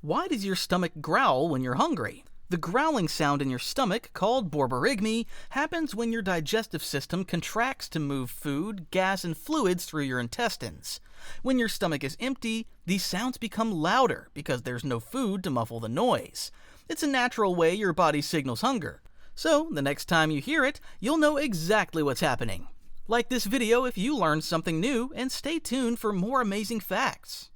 Why does your stomach growl when you're hungry? The growling sound in your stomach, called borborygmi, happens when your digestive system contracts to move food, gas, and fluids through your intestines. When your stomach is empty, these sounds become louder because there's no food to muffle the noise. It's a natural way your body signals hunger. So, the next time you hear it, you'll know exactly what's happening. Like this video if you learned something new, and stay tuned for more amazing facts.